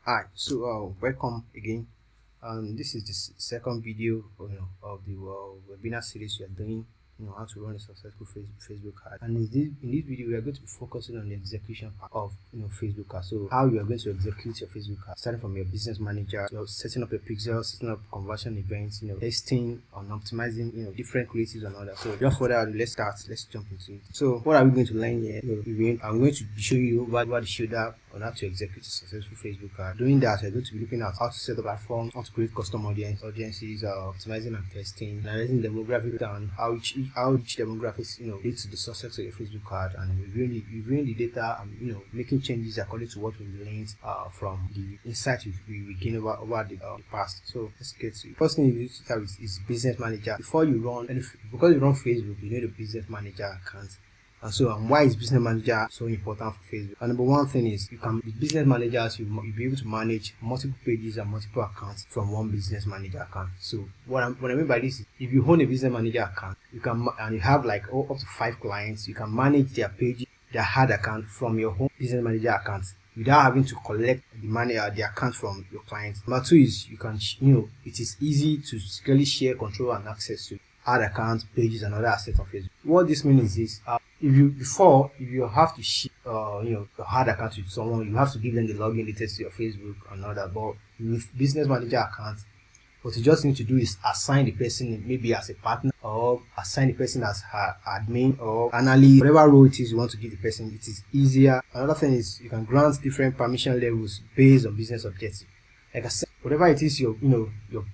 Hi, so welcome again. This is the second video, of the webinar series we are doing. How to run a successful Facebook ad. And in this video, we are going to be focusing on the execution part of Facebook ad. So how you are going to execute your Facebook ad, starting from your business manager, setting up a pixel, setting up conversion events, testing on optimizing, different creatives and all that. So without further ado, let's start. Let's jump into it. So what are we going to learn here? I'm going to be showing you over the shoulder on how to execute a successful Facebook ad. Doing that, we're going to be looking at how to set up a platform, how to create custom audiences, optimizing and testing, analyzing demographic and how each demographics leads to the success of your Facebook ad, and reviewing the data and making changes according to what we've learned from the insights we gain over the past. So let's get to it. First thing you need to have is business manager. Because you run Facebook, you need a business manager account. And so, why is business manager so important for Facebook? And number one thing is, with business managers, you'll be able to manage multiple pages and multiple accounts from one business manager account. So what I mean by this is, if you own a business manager account, you can, and you have like up to 5 clients, you can manage their pages, their ad account from your home business manager account without having to collect the account from your clients. Number two is, you can, it is easy to securely share control and access to ad accounts, pages, and other assets on Facebook. What this means is, if you have to share your ad account with someone, you have to give them the login details to your Facebook and all that. But with business manager account, what you just need to do is assign the person maybe as a partner, or assign the person as her admin or analyst, whatever role it is you want to give the person. It is easier. Another thing is, you can grant different permission levels based on business objective. Like I said, whatever it is your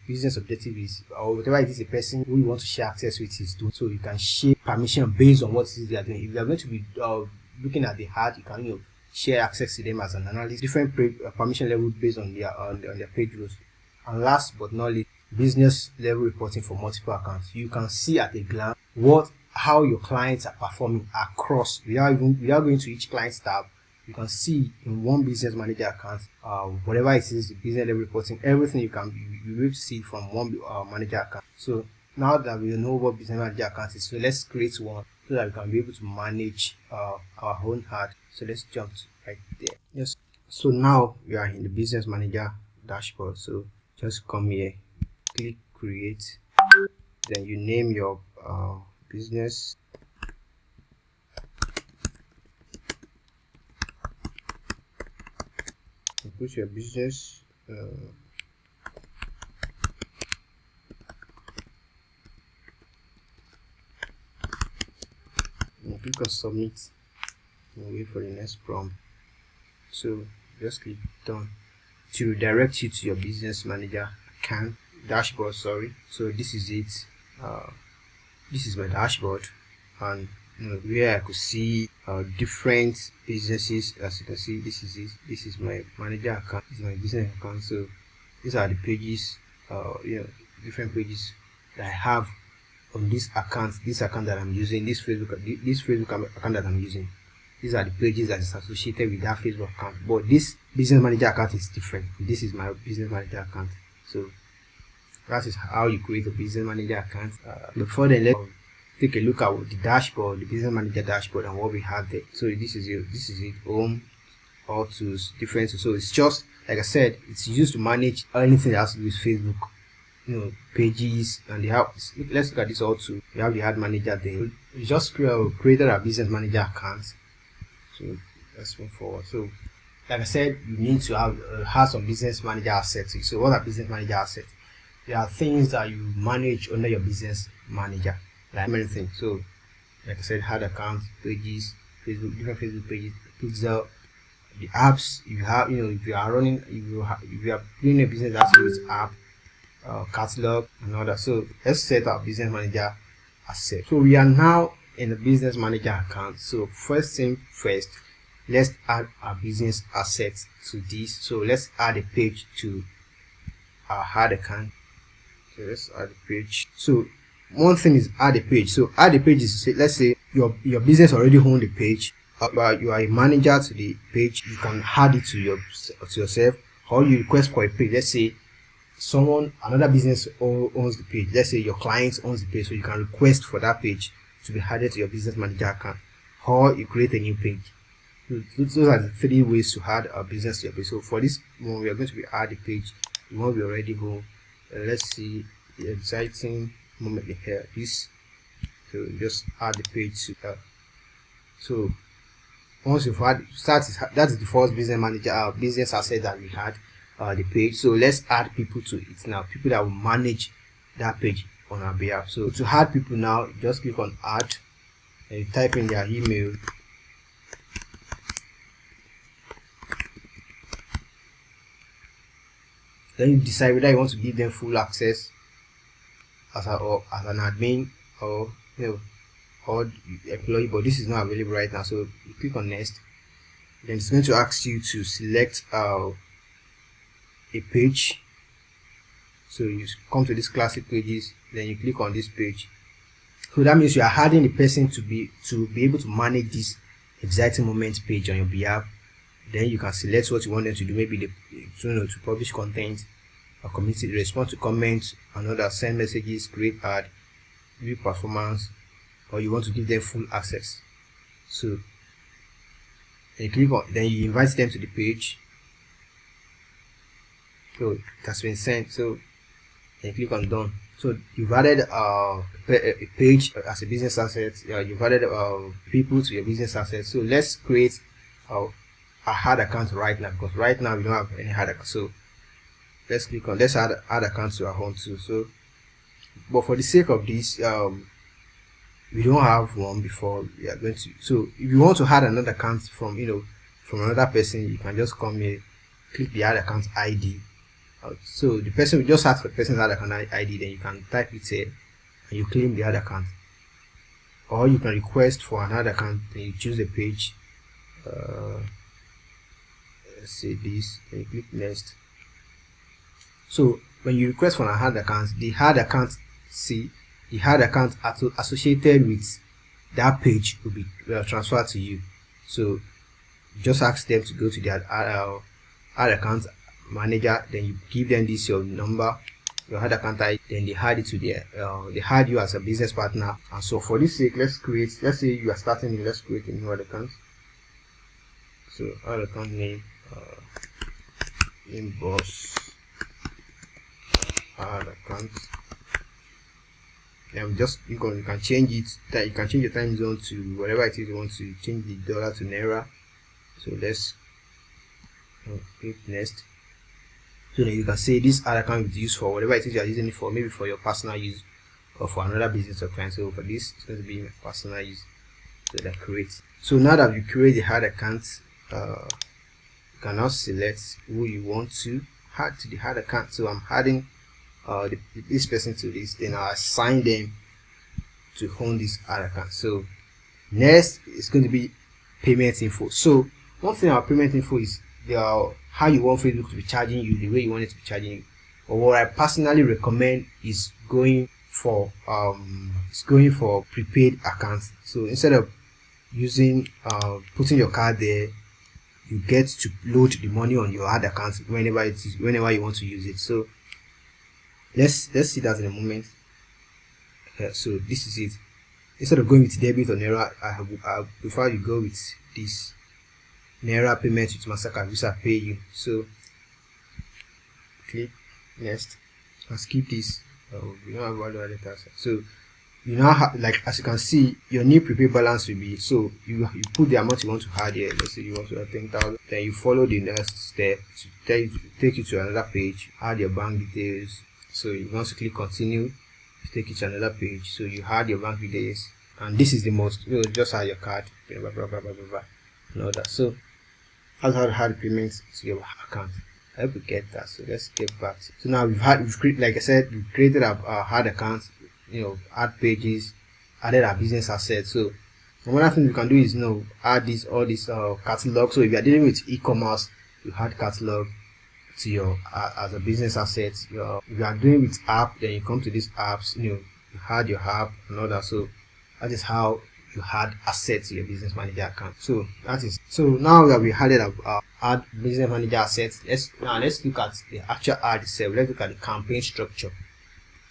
business objective is, or whatever it is the person who you want to share access with is doing, so you can share permission based on what it is they are doing. If you are going to be looking at the ad, you can share access to them as an analyst, different permission level based on their page rules. And last but not least, business level reporting for multiple accounts. You can see at a glance how your clients are performing across, without going to each client's tab. You can see in one business manager account, whatever it is, the business level reporting, everything you'll be able to see from one manager account. So now that we know what business manager account is, so let's create one so that we can be able to manage our own ad. So let's jump right there. Yes. So now we are in the business manager dashboard. So just come here, click create, then you name your business. You put your business, click on submit and wait for the next prompt. So just click done to redirect you to your business manager account dashboard. So this is it. This is my dashboard, and where I could see different businesses. As you can see, this is it. This is my manager account. This is my business account. So these are the pages, different pages that I have on this account that I'm using, this Facebook account that I'm using. These are the pages that is associated with that Facebook account. But this business manager account is different. This is my business manager account. So that is how you create a business manager account. Before then, let's take a look at the dashboard, the business manager dashboard, and what we have there. So this is it. Home, all tools, different. So it's just, like I said, it's used to manage anything that has to do with Facebook, pages, and let's look at this all too. We have the ad manager there. We just created a business manager account. So let's move forward. So like I said, you need to have some business manager assets. So what are business manager assets? There are things that you manage under your business manager, like many things. So like I said, ad accounts, pages, different Facebook pages, pixel, the apps you have. If you are running, if you are doing a business that uses app, catalog and all that. So let's set our business manager asset. So we are now in the business manager account. So first thing first, let's add our business assets to this. So let's add a page to our ad account. So let's add a page. So one thing is add a page. So add a page is, let's say your business already owns the page, but you are a manager to the page. You can add it to yourself, or you request for a page. Let's say another business owns the page. Let's say your client owns the page, so you can request for that page to be added to your business manager account, or you create a new page. Those are the three ways to add a business to your page. So for this one, we are going to be add the page, the one we already home. Let's see the exciting moment here. This, so just add the page to so once you've had that is the first business manager business asset that we had, the page. So let's add people to it now, people that will manage that page on our behalf. So to add people now, just click on add and you type in their email. Then you decide whether you want to give them full access as an admin or or employee, but this is not available right now. So you click on next. Then it's going to ask you to select a page. So you come to this classic pages, then you click on this page. So that means you are adding the person to be able to manage this exciting moment page on your behalf. Then you can select what you want them to do, maybe to publish content, or community, respond to comments, another, send messages, create ad, view performance, or you want to give them full access. So you click on, then you invite them to the page. So it has been sent. So you click on done. So you've added a page as a business asset. You've added people to your business asset. So let's create a hard account right now, because right now we don't have any hard account. So let's click on add account to our home too. So but for the sake of this, we don't have one before. We are going to, so if you want to add another account from from another person, you can just come here, click the add account ID. So the person will just ask for the person's add account ID, then you can type it here and you claim the add account, or you can request for another account. Then you choose the page, let's say this, then you click next. So when you request for an hard account, the hard account associated with that page will be transferred to you. So you just ask them to go to their hard account manager, then you give them this, your number, your hard account ID, then they add it to their they add you as a business partner. And so for this sake, let's say you are starting, let's create a new hard account. So hard account name, inbox hard account. Then you can change it, that you can change your time zone to whatever it is you want to change, the dollar to naira. So let's click next. So then you can say this other account is used for whatever it is you are using it for, maybe for your personal use or for another business or client. So for this, it's going to be my personal use. So that create. So now that you create the hard account, you can now select who you want to add to the hard account. So I'm adding this person to this, then I'll assign them to own this hard account. So next is going to be payment info. So one thing about payment info is how you want Facebook to be charging you, the way you want it to be charging you. Or what I personally recommend is going for prepaid accounts. So instead of using putting your card there, you get to load the money on your hard account whenever you want to use it. So let's see that in a moment. So this is it. Instead of going with debit or naira, I prefer you go with this naira payment with Mastercard, Visa, Pay You. So click next and skip this. We don't have value added tax. So you now have, like, as you can see, your new prepaid balance will be, so you put the amount you want to add here. Let's say you want to add 10,000. Then you follow the next step to take you to another page, add your bank details. So you want to click continue, take you to another page. So you add your bank details, and this is the most, just add your card, blah, blah, blah, blah, blah, blah, and all that. So that's how to add payments to your account. I hope you get that. So let's get back to, so now we've created, like I said, we've created our hard account, add pages, added our business assets. So another thing we can do is add all this catalog. So if you are dealing with e-commerce, you add catalog to your as a business asset. If you are doing with app, then you come to these apps, you add your app and all that. So that is how you add assets to your business manager account. So now that we added add business manager assets, let's look at the actual ad itself. Let's look at the campaign structure.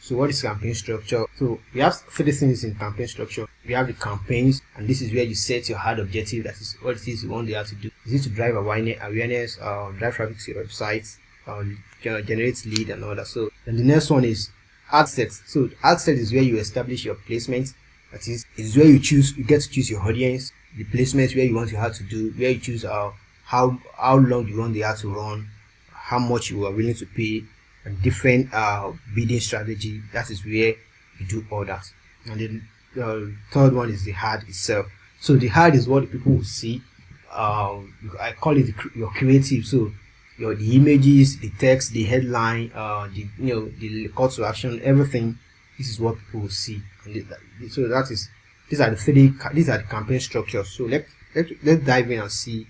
So what is campaign structure? So we have three things in campaign structure. We have the campaigns, and this is where you set your hard objective. That is what it is you want the ad to do. Is it to drive awareness, drive traffic to your website, generate lead and all that. So and the next one is ad sets. So ad set is where you establish your placement. That is, it is where you get to choose your audience, the placement where you want your ad to do, where you choose how long you want the ad to run, how much you are willing to pay, and different bidding strategy. That is where you do all that. And then the third one is the ad itself. So the ad is what the people will see. I call it your creative. So the images, the text, the headline, the call to action, everything. This is what people will see. And so these are the campaign structures. So let's dive in and see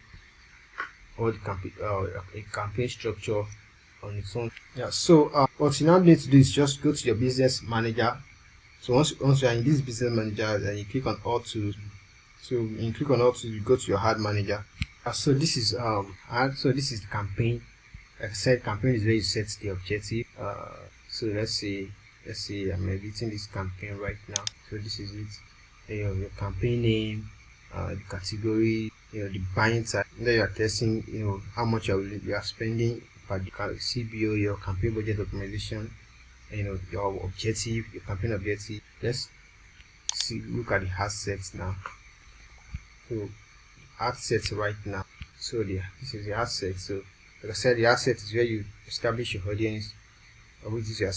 all the campaign structure on its own. Yeah. So what you now need to do is just go to your business manager. So once you are in this business manager, then you click on all tools. So when you click on all tools, you go to your ad manager. So this is this is the campaign. Like I said, campaign is where you set the objective. So let's say I'm editing this campaign right now. So this is it. Your campaign name, the category, the buying type. Then you are testing, how much you are spending per the CBO, your campaign budget optimization, your objective, your campaign objective. Let's look at the ad sets now. So ad sets right now. So this is the ad set. So like I said, the ad set is where you establish your audience, which is your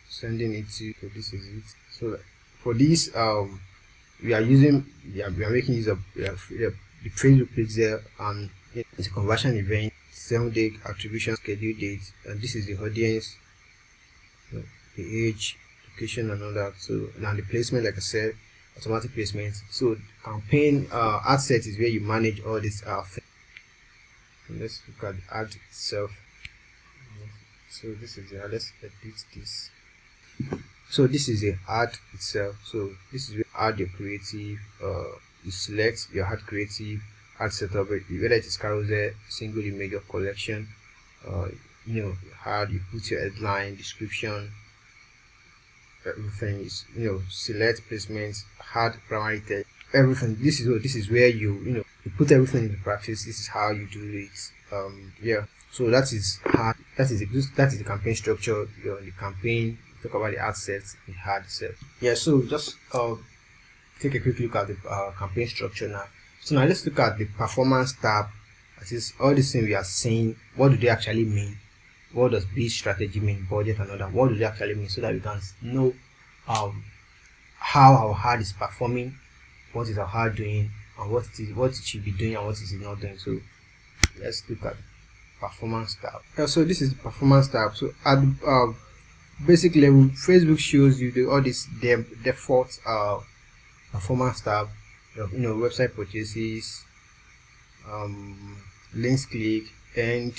sending it to. So this is it. So for this, we are making use of the Facebook page there, and it's a conversion event, 7-day attribution schedule date, and this is the audience, the age, location, and all that. So now the placement, like I said, automatic placement. So campaign ad set is where you manage all this things. Let's look at the ad itself. So this is the ad. Let's edit this. So this is the ad itself. So this is where you add your creative. You select your ad creative, ad setup, whether it is carousel, single image, or collection. You put your headline, description, everything is select placements, ad primary text, everything. This is where you put everything into practice. This is how you do it. So that is the campaign structure. The campaign, talk about the ad sets, the ad set. So just take a quick look at the campaign structure now. So now let's look at the performance tab. That is all these things we are saying. What do they actually mean? What does bid strategy mean? Budget and all that. What do they actually mean? So that we can know how our ad is performing, what is our ad doing, and what it should be doing and what is it not doing. So let's look at performance tab. So this is the performance tab. So at the basic level, Facebook shows you all this default performance tab. Website purchases, links click, and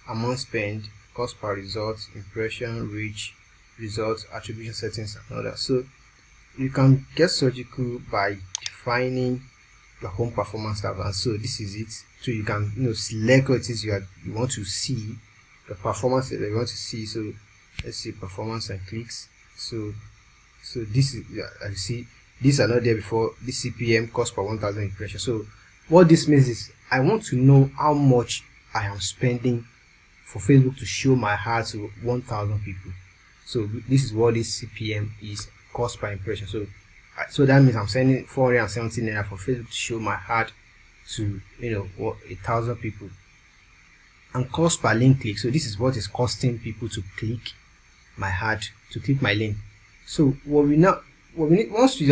amount spent, cost per result, impression, reach, results, attribution settings, and all that. So you can get surgical by defining your home performance tab, and so this is it. So you can select what it is you want to see, the performance that you want to see. So let's see performance and clicks. So this is I see these are not there before. This CPM, cost per 1,000 impressions. So what this means is I want to know how much I am spending for Facebook to show my ad to 1,000 people. So this is what this CPM is, cost per impression. So that means I'm sending 470 naira for Facebook to show my ad to 1,000 people. And cost per link click. So this is what is costing people to click my ad, to click my link. So what we need, once we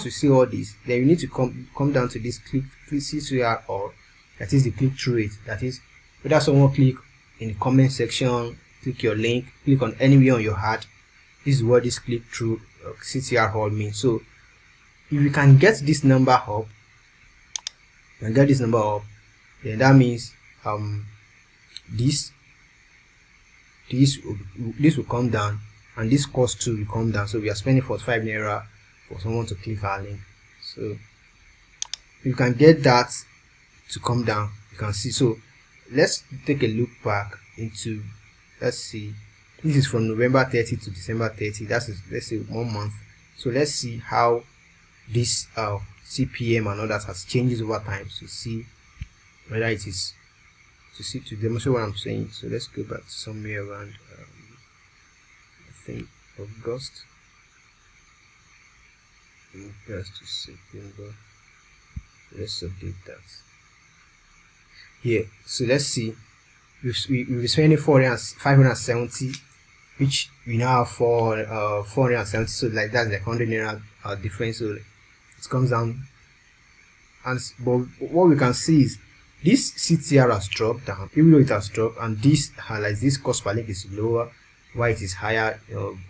see all this, then you need to come down to this click CTR, or that is the click through rate. That is whether someone click in the comment section, click your link, click on anywhere on your ad. This is what this click through CTR all means. So if you can get this number up, then that means this will come down, and this cost too will come down. So we are spending 45 naira for someone to click our link. So you can get that to come down. You can see. So let's take a look back into, let's see, This is from November 30 to December 30. That's, let's say, 1 month. So let's see how this CPM and all that has changes over time, to see whether it is, to demonstrate what I'm saying. So let's go back to somewhere around I think August to September. Let's update that. Yeah, so let's see. We've spending 570, which we now have for 470. So like that's like 100 naira difference. So it comes down, and but what we can see is this CTR has dropped down, even though it has dropped, and this highlights this cost per link is lower, while it is higher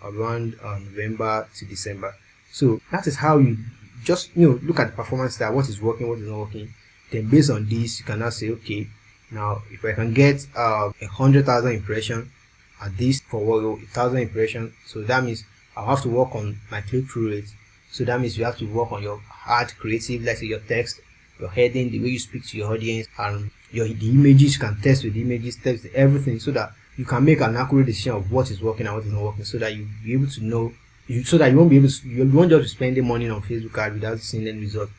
around November to December. So that is how you just look at the performance there, what is working, what is not working. Then based on this, you can now say, okay, now if I can get 100,000 impression at this for 1,000 impression, so that means I'll have to work on my click-through rate. So that means you have to work on your hard creative, let's say your text, your heading, the way you speak to your audience, and the images. You can test with the images, test everything, so that you can make an accurate decision of what is working and what is not working, so that you'll be able to know, so that you won't just be spending money on Facebook ad without seeing any result.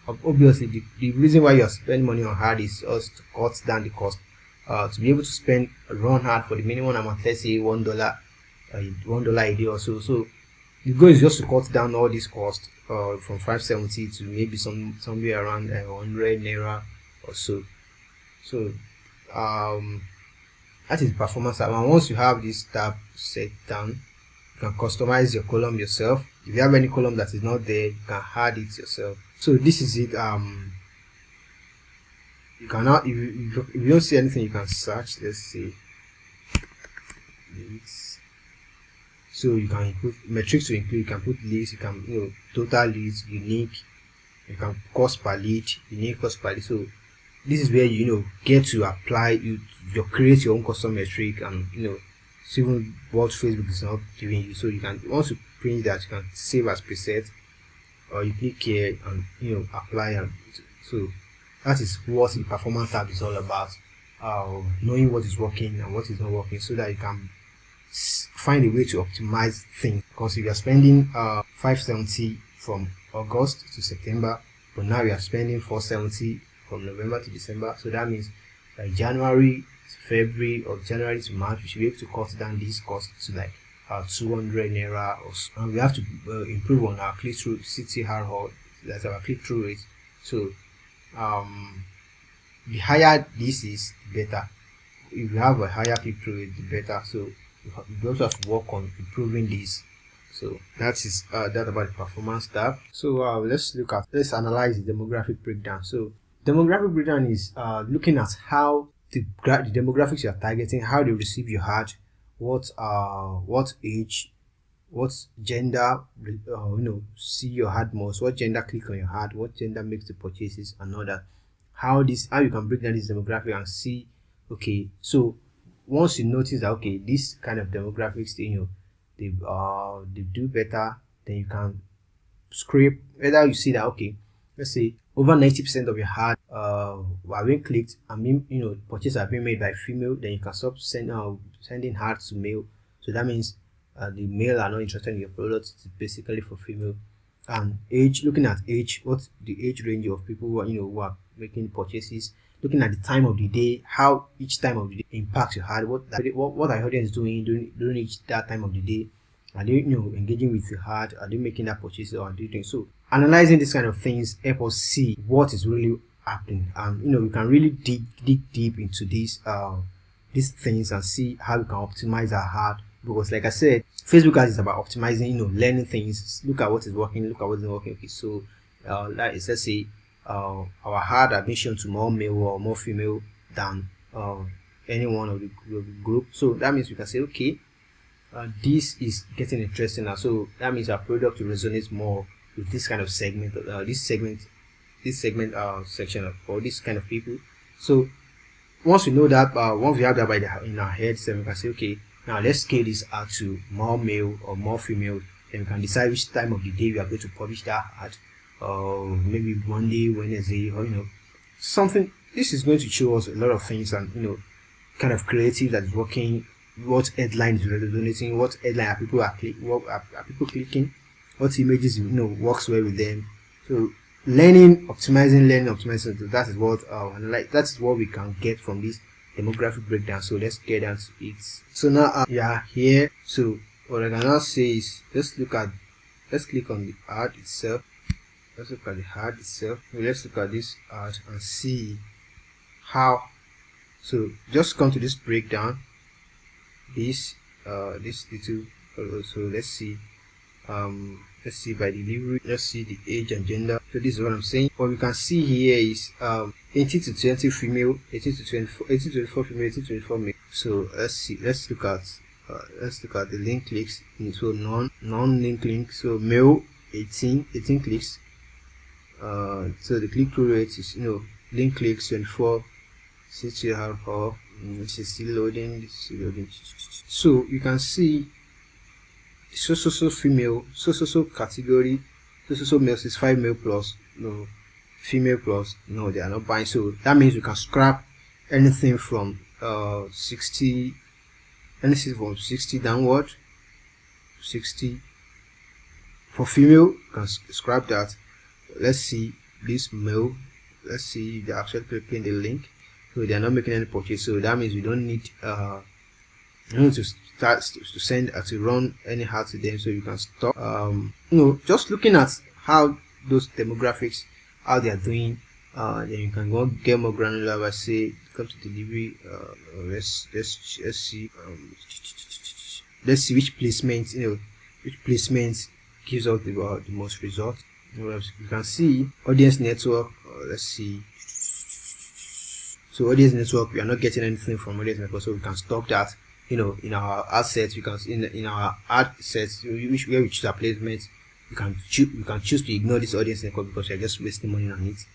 Obviously, the reason why you're spending money on ad is just to cut down the cost. To be able to run ad for the minimum amount, let's say $1 a day or so. So the goal is just to cut down all these costs from 570 to maybe somewhere around 100 naira or so. So that is the performance tab. And once you have this tab set down, you can customize your column yourself. If you have any column that is not there, you can add it yourself. So this is it. You cannot, if you don't see anything, you can search. Let's see leads. So you can put metrics to include. You can put leads. You can total leads, unique. You can cost per lead, unique cost per lead. So this is where you get to apply. You create your own custom metric, and see what Facebook is not giving you. So you can, once you print that, you can save as preset, or you click here and apply. And so that is what the performance tab is all about. Knowing what is working and what is not working, so that you can find a way to optimize things. Because if you are spending 570 from August to September, but now you are spending 470 from November to December, so that means like January to February or January to March, we should be able to cut down these costs to like 200 naira or so. And we have to improve on our click-through CTR, or that's our click-through rate. So the higher this is, the better. If you have a higher click-through rate, the better. So you also have to work on improving this. So that is that about the performance tab. So let's analyze the demographic breakdown. So demographic breakdown is looking at how the demographics you are targeting, how they receive your ad, what age, what gender see your ad most, what gender click on your ad, what gender makes the purchases, and all that. How you can break down this demographic and see, okay, so once you notice that, okay, this kind of demographics, they do better, then you can scrape. Whether you see that, okay, let's say over 90% of your ad are being clicked, and purchases are being made by female, then you can stop sending ads to male. So that means the male are not interested in your product. It's basically for female. And age, looking at age, what's the age range of people who are making purchases, looking at the time of the day, how each time of the day impacts your ad, what are audience doing during that time of the day. Are they engaging with your ad? Are they making that purchase, or are they doing so? Analyzing these kind of things help us see what is really happening, and we can really dig deep into these things and see how we can optimize our ad. Because like I said, Facebook ads is about optimizing, learning things. Look at what is working, look at what is not working. Okay, so that is, let's say our ad have been shown to more male or more female than any one of the group. So that means we can say, okay, this is getting interesting now. So that means our product will resonate more with this kind of segment, this segment section or this kind of people. So once we know that, once we have that in our heads, then we can say, okay, now let's scale this out to more male or more female. Then we can decide which time of the day we are going to publish that ad. Maybe Monday, Wednesday, or something. This is going to show us a lot of things, and kind of creative that is working what headline is resonating, what headline are people are people clicking, what images works well with them. So optimizing. So that is what that is what we can get from this demographic breakdown. So let's get down to it. So now yeah, here. So what I can now say is let's click on the ad itself. Let's look at the ad itself. So let's look at this ad and see how. So just come to this breakdown. This little. So let's see by delivery. Let's see the age and gender. So this is what I'm saying. What we can see here is 18 to 20 female, 18 to 24, 18 to 24 female, 18 to 24 male. So let's look at the link clicks. So non-link link. So male 18 clicks. So the click-through rate is link clicks 24. CTR this is still loading. So you can see so female, so category, so male is 5 male plus, no female plus, no, they are not buying. So that means we can scrap anything from 60, anything from 60 downward. 60 for female, you can scrap that. Let's see this male. Let's see if they're actually clicking the link. So they are not making any purchase. So that means we don't need to start to send to run any ad to them. So you can stop. Just looking at how those demographics, how they are doing. Then you can go get more granular by say come to delivery. Let's see. Let's see which placement gives us the most results. You can see audience network. Let's see. So audience network, we are not getting anything from audience network, so we can stop that. In our ad sets, we can in our ad sets where we choose our placement, you can choose to ignore this audience network because you're just wasting money on it.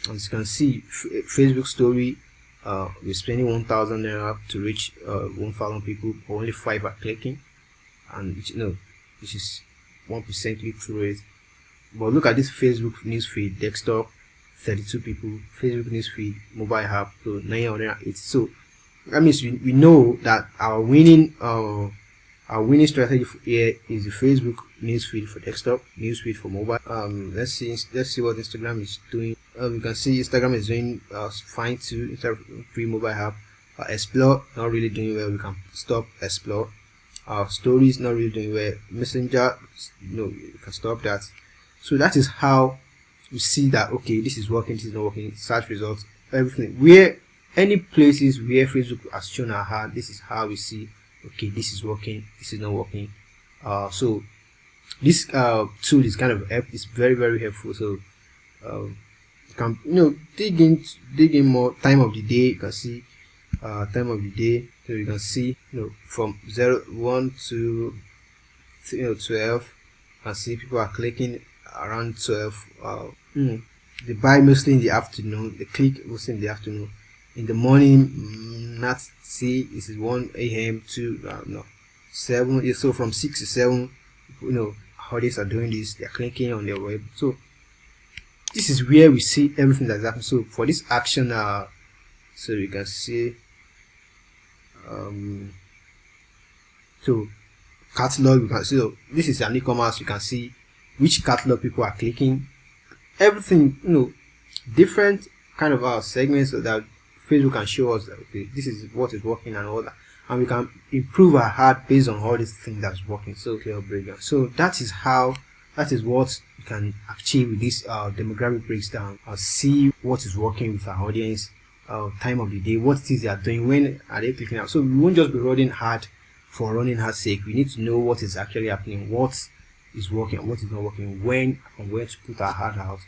As you can see, Facebook story, we're spending 1,000 naira to reach 1,000 people, but only 5 are clicking, and this is 1% click-through rate. But look at this Facebook newsfeed desktop, 32 people. Facebook newsfeed mobile app, so 980. So that means we know that our winning strategy here is the Facebook newsfeed for desktop, newsfeed for mobile. Let's see what Instagram is doing. You can see Instagram is doing fine too. Free mobile app. Explore not really doing well. We can stop Explore. Stories not really doing well. Messenger, you can stop that. So that is how we see that okay, this is working, this is not working. Search results, everything. Where any places where Facebook has shown our hand, this is how we see okay, this is working, this is not working. So this tool is kind of it's very, very helpful. So you can dig in more. Time of the day, you can see time of the day. So you can see from 1 to 12. You can see people are clicking around 12. They buy mostly in the afternoon, they click mostly in the afternoon. In the morning, not see this is 1 a.m. to 7. So from 6 to 7, audience are doing this, they're clicking on their web. So this is where we see everything that's happening. So for this action, so you can see so catalog, you can see, so this is an e-commerce, you can see which catalog people are clicking, everything, different kind of segments so that Facebook can show us that okay, this is what is working and all that, and we can improve our ad based on all these things that's working. So clear breakdown. So that is what we can achieve with this demographic breakdown. See what is working with our audience, time of the day, what it is they are doing, when are they clicking out. So we won't just be running hard for running hard sake. We need to know what is actually happening, what is working and what is not working, when and where to put our ad out,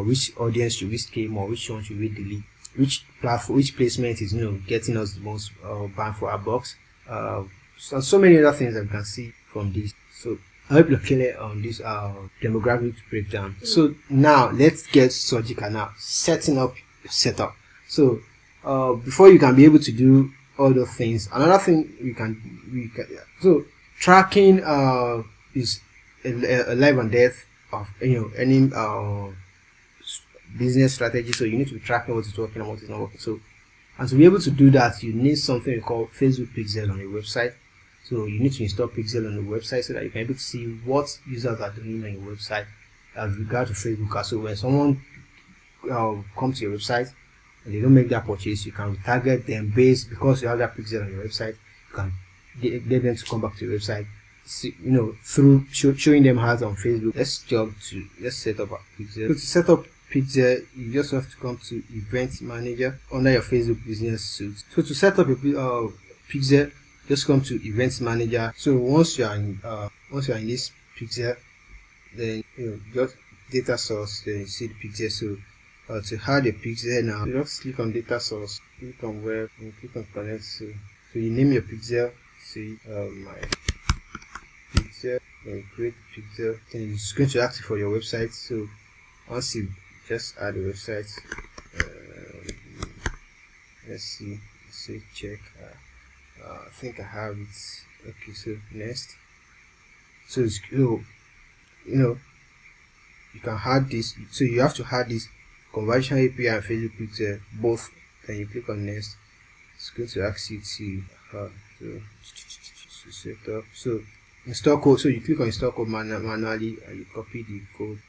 which audience should we scale more, which one should we delete, which platform, which placement is getting us the most bang for our bucks, so many other things that we can see from this. So I hope you're clear on this demographic breakdown. So now let's get surgical now, setting up your setup. So before you can be able to do all those things, another thing we can so tracking is a life and death of any business strategy. So you need to be tracking what is working and what is not working. So And to be able to do that, you need something called Facebook Pixel on your website. So you need to install Pixel on your website so that you can be able to see what users are doing on your website as regard to Facebook. So when someone comes to your website and they don't make that purchase, you can target them based, because you have that Pixel on your website. You can get them to come back to your website, through showing them ads on Facebook. Let's set up a Pixel. So to set up Pixel, you just have to come to Event Manager under your Facebook Business Suite. So to set up a Pixel, just come to Event Manager. So once you are in this Pixel, then just data source, then you see the Pixel. So to add a Pixel now, you just click on data source, click on web, and click on connect. So you name your Pixel. See my Pixel, then create Pixel. Then it's going to ask you for your website. So once you just add the website, let's see, check. I think I have it. Okay, so next. So it's you can add this. So you have to add this conversion API and Facebook Pixel both. Then you click on next. It's going to ask you to set up. So install code. So you click on install code manually and you copy the code.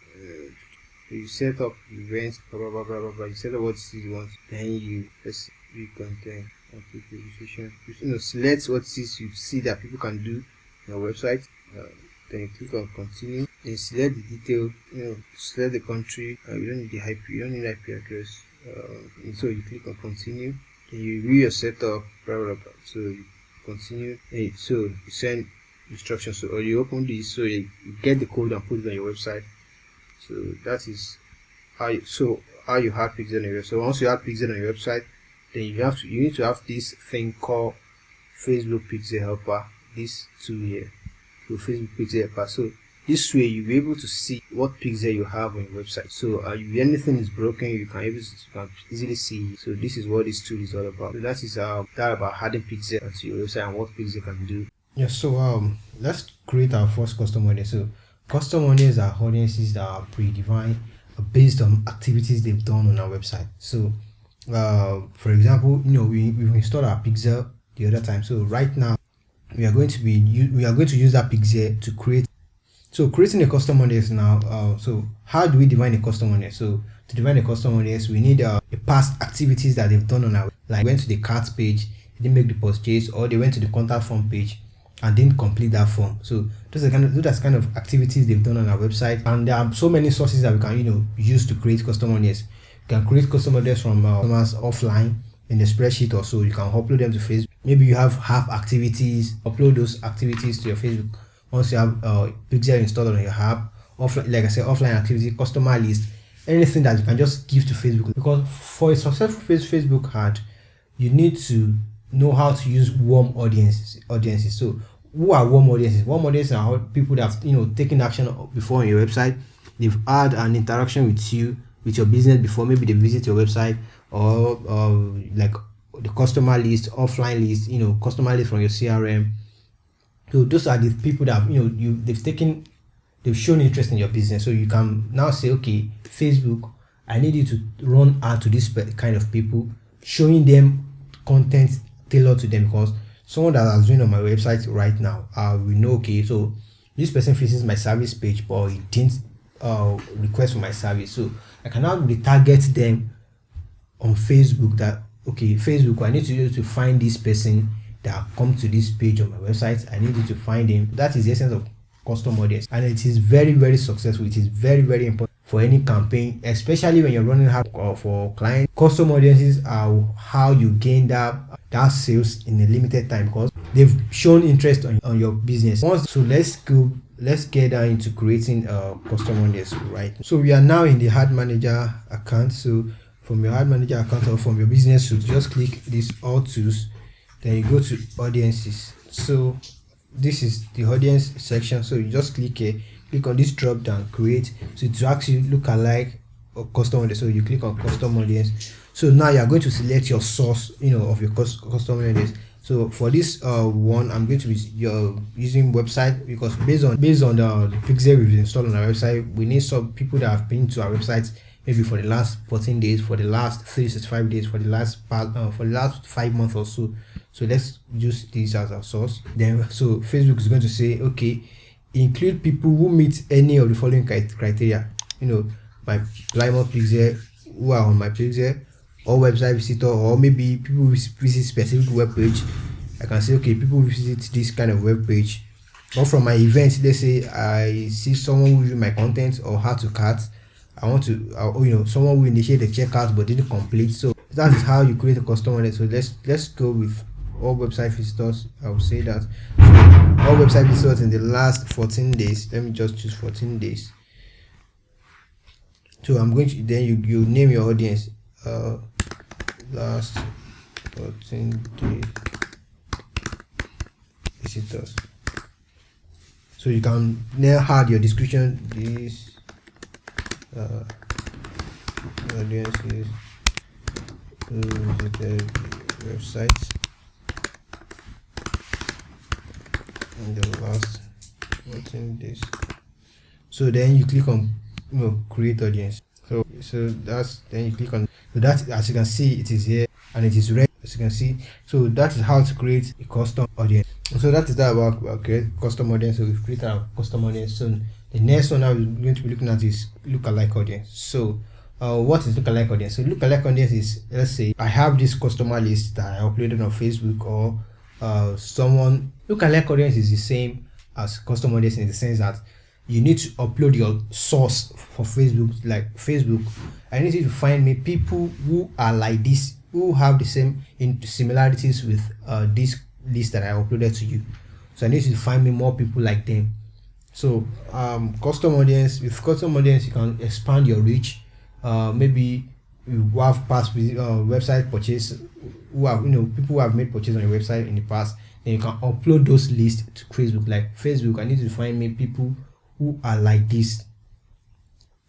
So you set up events, blah blah blah blah blah. You set up what you want. Then you press view content and click registration. Select what it is you see that people can do on your website. Then you click on continue. Then select the detail. Select the country. You don't need the IP. You don't need IP address. So you click on continue. Then you view your setup. Blah blah blah. So you continue. So you send instructions. So or you open this. So you get the code and put it on your website. So that is how you have Pixel on your website. So once you have Pixel on your website, then you need to have this thing called Facebook Pixel Helper. This tool here, so Facebook Pixel Helper. So this way you'll be able to see what pixel you have on your website. So if anything is broken, you can easily see. So this is what this tool is all about. So that is that about adding pixel onto your website and what pixel can do. Yeah. So let's create our first custom audience. So custom audience are audiences that are predefined based on activities they've done on our website. So for example, we've installed our pixel the other time. So right now we are going to use that pixel to create. So creating a custom audience now. So how do we define a custom audience? So to define a custom audience, we need a past activities that they've done on our, like went to the cart page, they didn't make the purchase, or they went to the contact form page and didn't complete that form. So those are kind of activities they've done on our website. And there are so many sources that we can use to create custom audience. You can create custom audience from customers offline in the spreadsheet, or so you can upload them to Facebook. Maybe you have activities, upload those activities to your Facebook. Once you have pixel installed on your app, like I said, offline activity, customer list, anything that you can just give to Facebook. Because for a successful Facebook ad, you need to know how to use warm audiences. So who are warm audiences? Warm audiences are people that have taken action before on your website. They've had an interaction with you, with your business before. Maybe they visit your website, or like the customer list, offline list, customer list from your CRM. So those are the people that they've shown interest in your business. So you can now say, okay, Facebook, I need you to run ad to this kind of people, showing them content tailored to them. Because someone that has been on my website right now, we know, okay, so this person visits my service page, but he didn't request for my service. So I can now retarget them on Facebook that, okay, Facebook, I need you to find this person that come to this page on my website. I need you to find him. That is the essence of custom audience, and it is very, very successful. It is very, very important for any campaign, especially when you're running hard for clients. Custom audiences are how you gain that sales in a limited time, because they've shown interest on your business. So let's get down into creating a custom audience right now. So we are now in the ad manager account. So from your ad manager account or from your business suite, just click this all tools, then you go to audiences. So this is the audience section. So you just click on this drop down, create. So it actually look alike or custom audience. So you click on custom audience. So now you are going to select your source of your custom audience. So for this one, I'm going to be using website, because based on the pixel we've installed on our website, we need some people that have been to our website maybe for the last 14 days, for the last 365 days, for the last 5 months or so. So let's use this as our source. Then so Facebook is going to say, okay, include people who meet any of the following criteria. My Plymouth pixel, who are on my pixel, or website visitor, or maybe people who visit specific web page. I can say, okay, people who visit this kind of web page. Or from my event, let's say I see someone who view my content or how to cart. I want to, someone who initiate the checkout but didn't complete. So that is how you create a custom audience. So let's go with all website visitors. I will say that all website visitors in the last 14 days. Let me just choose 14 days. So I'm going to, then you name your audience. Last 14 days visitors. So you can now add your description. This audience is who visited the website in the last 14 days. So then you click on create audience. So that's, then you click on, so that, as you can see, it is here and it is red, as you can see. So that is how to create a custom audience. So that is that about create custom audience. So we've created our custom audience. So the next one now we're going to be looking at is lookalike audience. So what is lookalike audience? So lookalike audience is, let's say I have this customer list that I uploaded on Facebook, or someone. Lookalike audience is the same as custom audience in the sense that you need to upload your source for Facebook. Like Facebook, I need you to find me people who are like this, who have the same similarities with this list that I uploaded to you. So I need you to find me more people like them. So custom audience, with custom audience you can expand your reach. Maybe you have past website purchase, who have people who have made purchase on your website in the past, then you can upload those lists to Facebook. Like Facebook, I need you to find me people who are like this.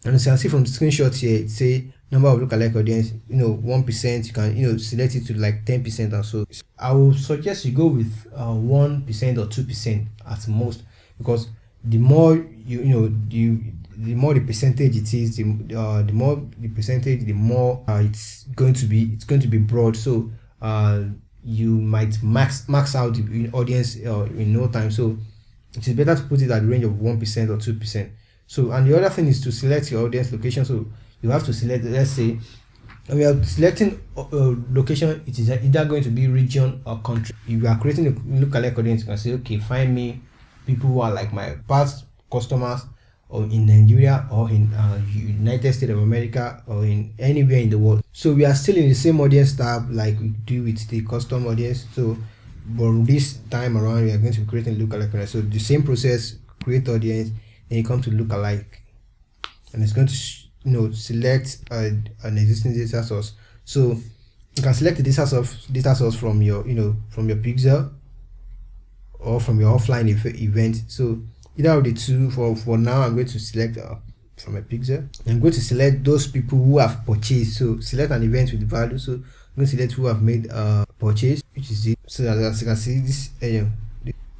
And as you can see from the screenshot here, it say number of lookalike audience, 1%. You can select it to like 10% or so. I will suggest you go with 1% or 2% at most, because the more the more the percentage it is, the more the percentage, the more it's going to be broad. So you might max out the audience in no time. So it is better to put it at the range of 1% or 2%. So, and the other thing is to select your audience location. So you have to select, let's say we are selecting location, it is either going to be region or country. If you are creating a lookalike audience, you can say, okay, find me people who are like my past customers, or in Nigeria, or in United States of America, or in anywhere in the world. So we are still in the same audience tab like we do with the custom audience. So but this time around we are going to be creating lookalike audience. So the same process, create audience, then you come to lookalike, and it's going to select an existing data source. So you can select the data source from your from your pixel or from your offline event. So either of the two. For now I'm going to select from a pixel. I'm going to select those people who have purchased. So select an event with the value. So I'm going to select who have made purchase, which is it. So as you can see, this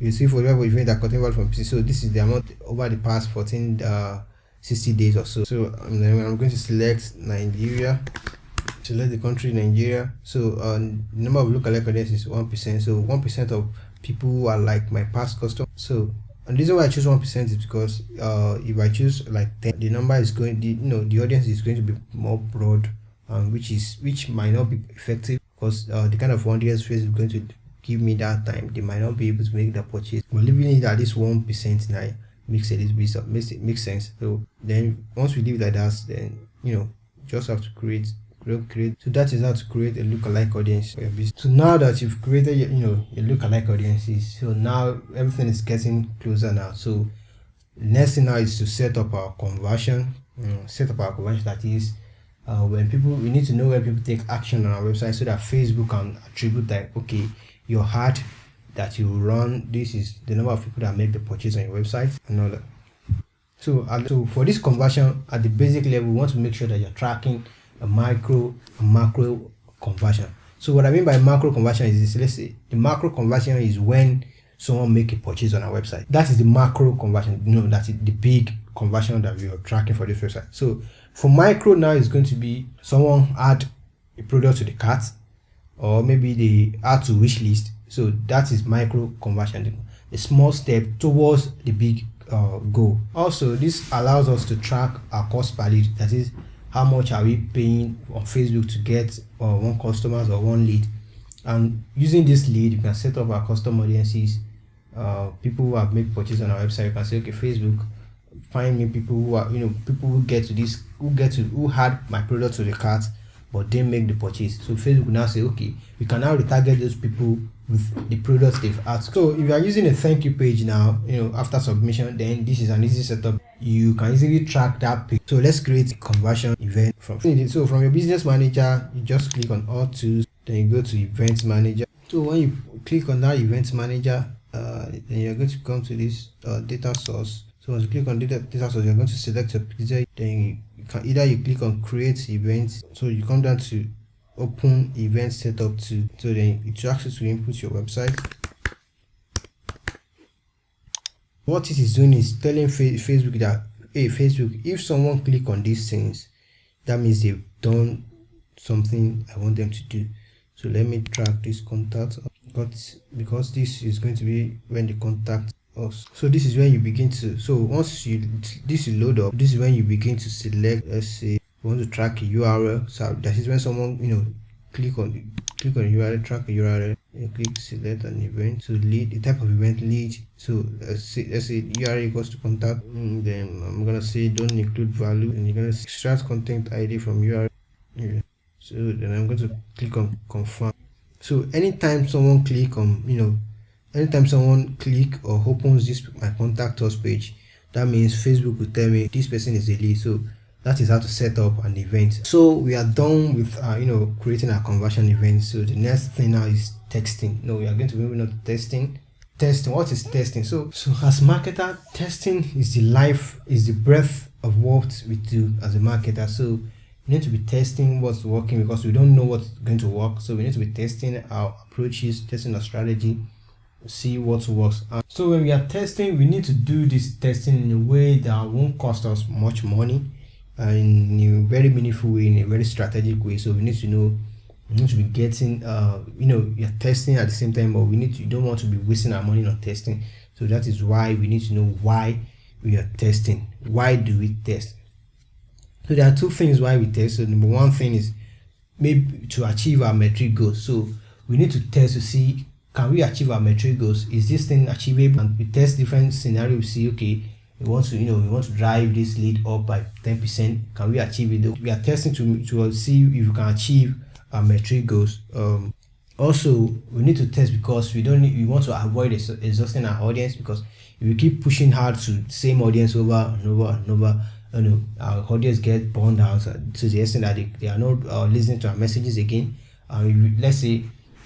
you see for example event that contain value from PC. So this is the amount over the past 60 days or so. So I'm going to select Nigeria, select the country Nigeria. So the number of lookalike audience is 1%. So 1% of people who are like my past customer. So, and the reason why I choose 1% is because if I choose like 10, the number is going, the audience is going to be more broad, which might not be effective, because the kind of audience Facebook is going to give me that time, they might not be able to make the purchase. But leaving it at this 1% now makes makes sense. So then once we leave it like that, then just have to create. So that is how to create a lookalike audience for your business. So now that you've created your lookalike audiences, so now everything is getting closer now. So next thing now is to set up our conversion. That is when we need to know when people take action on our website, so that Facebook can attribute that, okay, your ad that you run, this is the number of people that make the purchase on your website and all that. So for this conversion at the basic level, we want to make sure that you're tracking a micro and macro conversion. So what I mean by macro conversion is this. Let's say the macro conversion is when someone make a purchase on our website. That is the macro conversion. That is the big conversion that we are tracking for this website. So For micro now, it's going to be someone add a product to the cart, or maybe they add to wish list. So that is micro conversion, a small step towards the big goal. Also, this allows us to track our cost per lead. That is, how much are we paying on Facebook to get one customers or one lead. And using this lead, you can set up our custom audiences, people who have made purchase on our website. You can say, okay, Facebook, find me people who are, people who get to this, who had my product to the cart but didn't make the purchase. So Facebook will now say, okay, we can now retarget those people with the products they've asked. So if you are using a thank you page now, after submission, then this is an easy setup. You can easily track that page. So let's create a conversion event from your business manager. You just click on all tools, then you go to event manager. So when you click on that event manager, then you're going to come to this data source. So once you click on data source, you're going to select your picture. Then you can either click on create events. So you come down to open event setup to. So then it asks you to input your website. What it is doing is telling Facebook that, hey Facebook, if someone click on these things, that means they've done something I want them to do. So let me track this contact, but because this is going to be when they contact us. So this is when you begin to, so once this is load up, this is when you begin to select, let's say you want to track a URL. So that is when someone click on the URL, track a URL, and click select an event. So lead, the type of event lead. So let's say URL equals to contact, then I'm gonna say don't include value, and you're gonna extract content ID from URL. So then I'm going to click on confirm. So anytime someone click on, anytime someone click or opens this my contact us page, that means Facebook will tell me this person is a lead. So that is how to set up an event. So we are done with creating our conversion event. So the next thing now is testing. We are going to be moving on to testing. What is testing? So as marketer, testing is the breadth of what we do as a marketer. So we need to be testing what's working, because we don't know what's going to work. So we need to be testing our approaches, testing our strategy, see what works. So when we are testing, we need to do this testing in a way that won't cost us much money, in a very meaningful way, in a very strategic way. So we need to know, we need to be getting you're testing at the same time, but you don't want to be wasting our money on testing. So that is why we need to know why we are testing. Why do we test? So there are two things why we test. So number one thing is maybe to achieve our metric goals. So we need to test to see, can we achieve our metric goals? Is this thing achievable? And we test different scenarios. We see, okay, we want to drive this lead up by 10%. Can we achieve it? We are testing to see if we can achieve our metric goals. Also, we need to test because we want to avoid exhausting our audience, because if we keep pushing hard to the same audience over and over and over, our audience get burned out to the extent that they are not listening to our messages again. Let's say,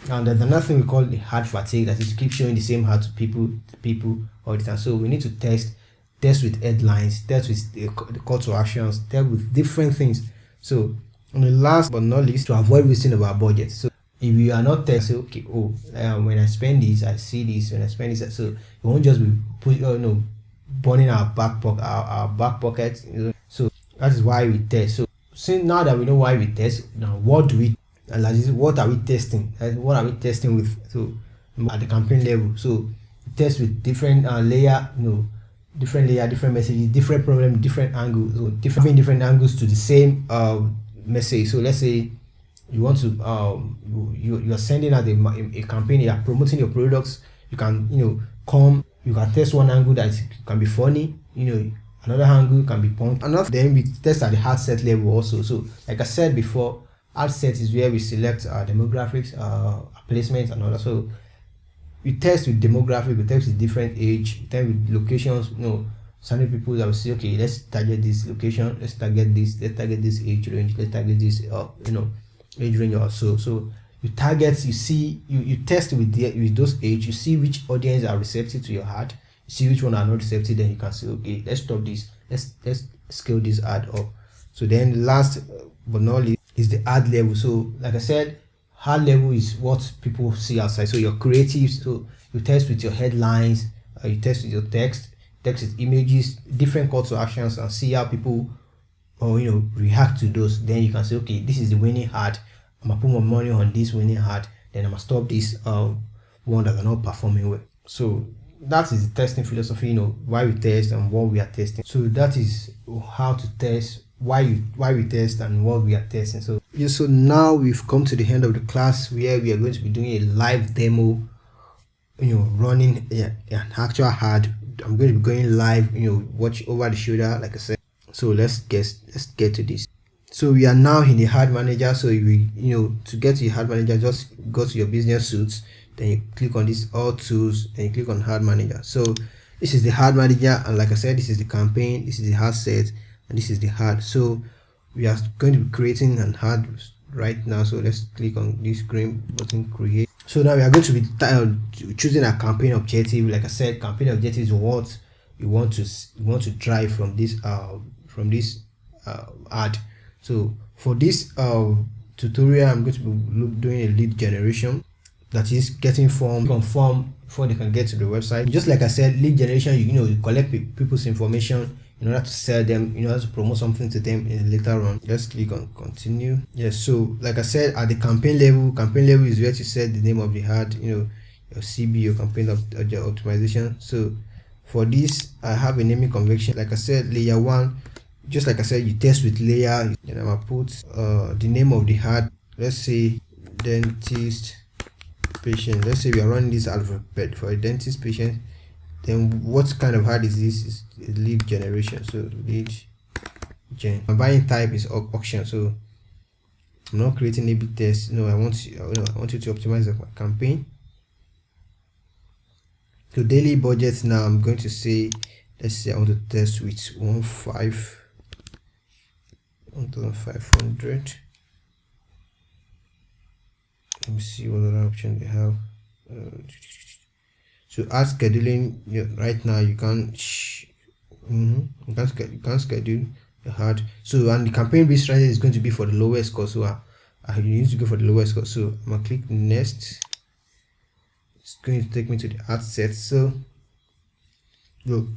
and there's another thing we call the hard fatigue, that is to keep showing the same ad to people all the time. So we need to test with headlines, test with the call to actions, test with different things. So, and the last but not least, to avoid wasting of our budget. So if you are not testing, okay, when I spend this, I see this. When I spend this, so you won't just be burning our back pocket. So that is why we test. So since now that we know why we test, now what are we testing? What are we testing with? So at the campaign level, so test with different different messages, different problem, different angles, so different angles to the same message. So let's say you want to you are sending out a campaign, you are promoting your products. You can you can test one angle that can be funny, another angle can be punk. Then we test at the hard set level also. So like I said before, hard set is where we select our demographics, our placements and all that. So we test with demographic, we test with different age, we test with locations, certain people that will say, okay, let's target this location, let's target this age range, let's target this age range also. So you target, you test with those age, you see which audience are receptive to your ad, you see which one are not receptive, then you can say, okay, let's stop this, let's scale this ad up. So then last but not least is the ad level. So like I said, hard level is what people see outside. So your creative, so you test with your headlines, you test with your text with images, different call to actions, and see how people or react to those, then you can say, okay, this is the winning ad. I'm gonna put my money on this winning ad, then I'm gonna stop this one that are not performing well. So that is the testing philosophy, why we test and what we are testing. So that is how to test, why we test and what we are testing. So yeah, so now we've come to the end of the class where we are going to be doing a live demo, running an actual ad. I'm going to be going live, watch over the shoulder, like I said. So let's get to this. So we are now in the ad manager. So to get to the ad manager, just go to your business suits, then you click on this all tools, and you click on ad manager. So this is the ad manager, and like I said, this is the campaign, this is the ad set, and this is the ad. So we are going to be creating an ad right now. So let's click on this green button, create. So now we are going to be choosing a campaign objective. Like I said, campaign objective is what you want to drive from this ad. So for this tutorial, I'm going to be doing a lead generation, that is getting form before they can get to the website. Just like I said, lead generation, you collect people's information in order to sell them, in order to promote something to them in later on. Just click on continue. Yes, so like I said, at the campaign level is where to set the name of the ad, your CB, your campaign optimization. So for this, I have a naming convention. Like I said, layer 1, just like I said, you test with layer. Then I'm gonna put the name of the ad. Let's say dentist patient. Let's say we are running this alphabet for a dentist patient. Then what kind of ad is this? Is lead generation. So lead gen. My buying type is auction. So I'm not creating A/B test. I want you to optimize my campaign. So daily budget, now I'm going to say, let's say I want to test with 1,500. Let me see what other option they have. So ad scheduling, right now you can't you can't schedule the ad. So and the campaign based strategy is going to be for the lowest cost. So you need to go for the lowest cost. So I'm gonna click next. It's going to take me to the ad set. So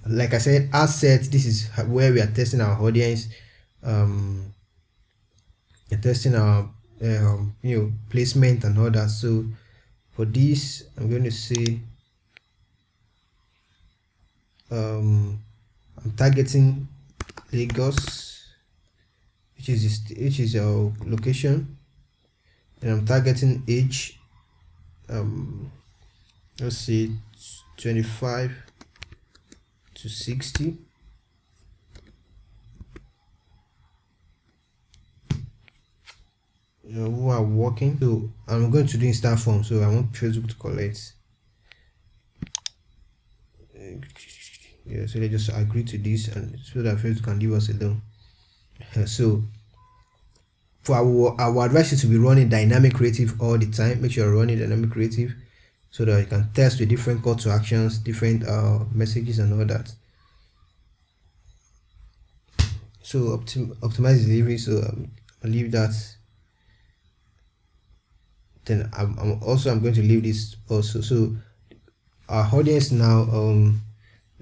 like I said, ad set, this is where we are testing our audience, testing our placement and all that. So for this, I'm going to say I'm targeting Lagos, which is our location, and I'm targeting age, let's see, 25 to 60. Who are working. So I'm going to do instant form. So I want Facebook to collect. Yeah, so they just agree to this, and so that Facebook can leave us alone. So for our advice is to be running dynamic creative all the time. Make sure you're running dynamic creative so that you can test with different call to actions, different messages and all that. So optimize delivery. So I'll leave that. Then I'm going to leave this also. So our audience now,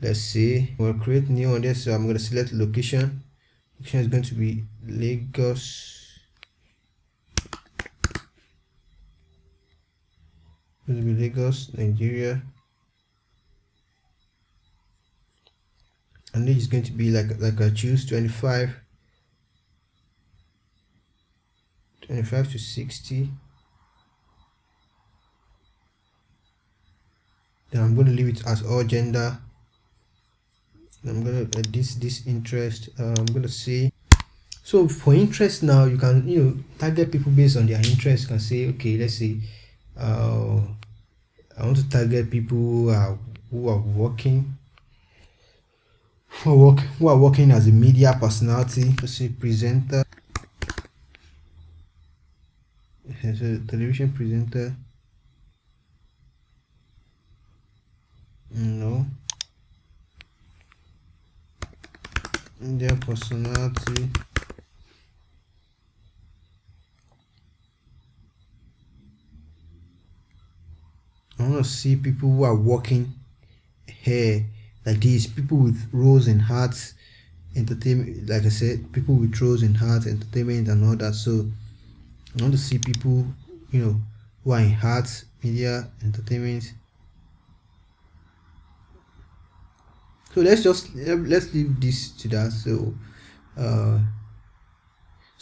let's see, we'll create new audience. So I'm going to select location. Location is going to be Lagos. Going to be Lagos, Nigeria. And this is going to be like I choose 25 to 60. Then I'm going to leave it as all gender. I'm going to this interest. I'm going to say, so for interest now, you can target people based on their interest. You can say, okay, let's say I want to target people who are working as a media personality. Let's say presenter. So television presenter. No. Their personality. I want to see people who are working here like this, people with roles and hats entertainment, like I said, people with roles in art, entertainment, and all that. So I want to see people, who are in art, media, entertainment. So let's leave this to that. So uh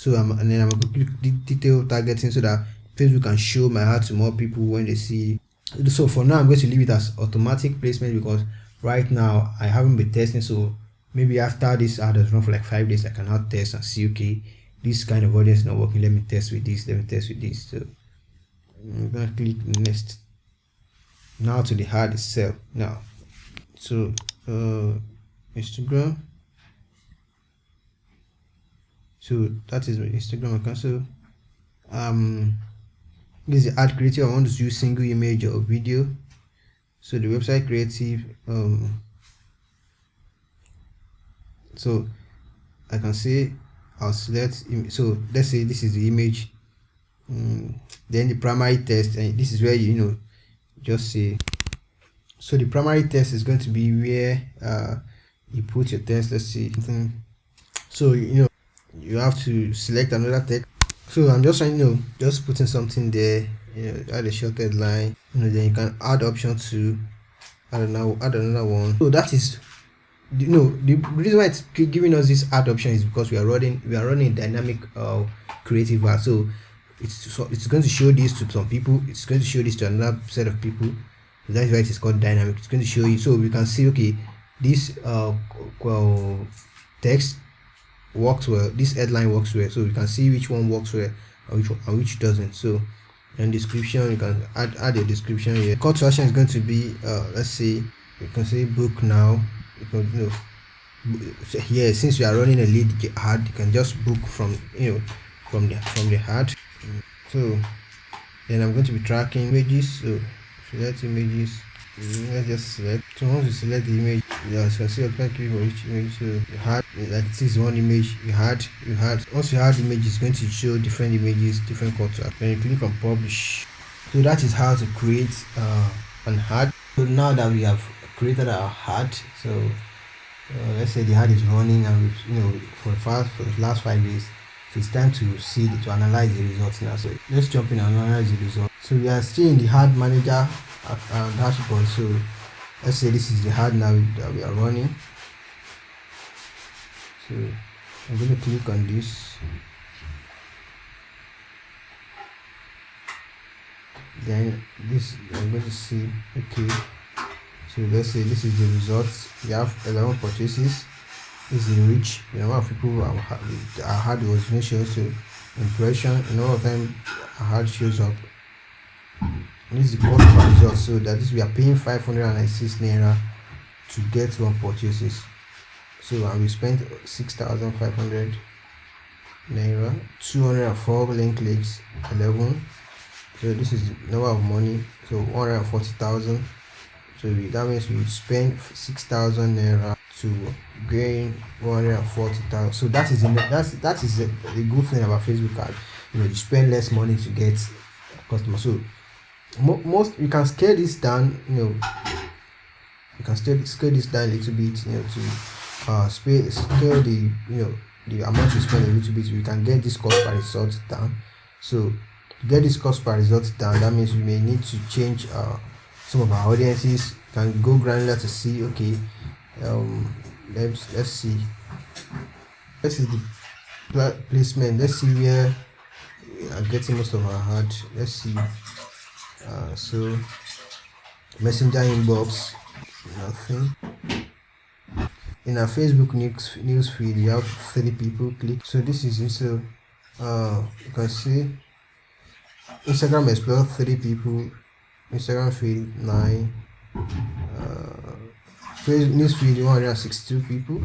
and then I'm going to click detail targeting so that Facebook can show my ad to more people when they see. So for now, I'm going to leave it as automatic placement because right now I haven't been testing. So maybe after this ad has run for like 5 days, I can now test and see, okay, this kind of audience is not working. Let me test with this. Let me test with this. So I'm gonna click next. Now to the ad itself. Now, so Instagram. So that is my Instagram account. So this is the ad creative. I want to use single image or video. So the website creative, so I can say I'll select. So let's say this is the image. Then the primary text, and this is where you just say. So the primary text is going to be where you put your text. Let's see. So you have to select another text. So I'm just trying, just putting something there, add a short headline, then you can add option to add another one. So that is, the reason why it's giving us this add option is because we are running dynamic creative art. So it's going to show this to some people, it's going to show this to another set of people. So that's why it is called dynamic. It's going to show you, so we can see, okay, this text works well, this headline works well, so you can see which one works well and which doesn't. So and description, you can add a description here. Call to action is going to be let's say you can say book now. You can here, since we are running a lead ad, you can just book from from the ad. So then I'm going to be tracking images. So select images. Let's just select. So once you select the image, you can see automatically for each image. So you had, like this is one image you had. Once you had image, it's going to show different images, different call to action. Then you click on publish. So that is how to create an ad. So now that we have created our ad, so let's say the ad is running, and for the last 5 days. So it's time to analyze the results now. So let's jump in and analyze the results. So we are still in the ad manager dashboard. So let's say this is the ad now that we are running. So I'm going to click on this. Then this, I'm going to see, okay, so let's say this is the results. We have 11 purchases. This is reach, the number of people our ad was not shows, so impression, all of them our ad shows up. This is the cost per result. So that is, we are paying 596 naira to get one purchases. So and we spent 6,500 naira, 204 link clicks, 11. So this is the number of money, so 140,000. So that means we spend 6,000 naira to gain 140,000. So that is the good thing about Facebook ad. You spend less money to get customers. So most you can scale this down. You can scale this down a little bit. To scale the the amount you spend a little bit. We can get this cost per result down. So to get this cost per result down, that means we may need to change some of our audiences. You can go granular to see, okay, let's see. This is the placement. Let's see where we are getting most of our ad. Let's see. So messenger inbox, nothing. In our Facebook news feed, we have 30 people click. So this is also you can see Instagram explore 30 people, Instagram feed 9, news feed 162 people,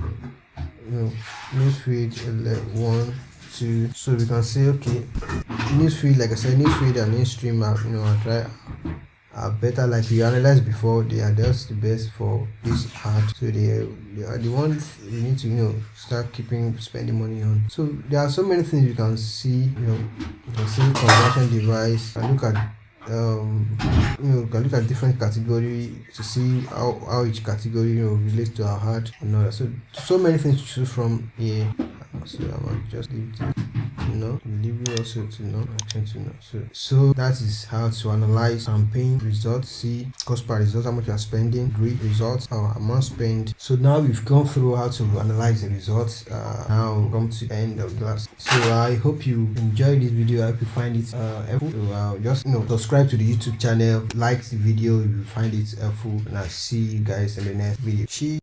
news feed 1, 2. So we can say, okay, news feed, like I said, news feed and mainstream are better. Like we analyzed before, they are just the best for this ad. So they are the ones you need to start spending money on. So there are so many things you can see. You can see conversion device, and look at you can look at different category to see how each category relates to our heart and all that. So many things to choose from here. So I might just leave it, leave it also to know, action to know. So that is how to analyze campaign results, see cost per result, how much you are spending, grid results, how amount spent. So now we've gone through how to analyze the results. Now we've come to the end of the class. So I hope you enjoyed this video. I hope you find it helpful. So just subscribe to the YouTube channel, like the video if you find it helpful, and I'll see you guys in the next video. Cheers.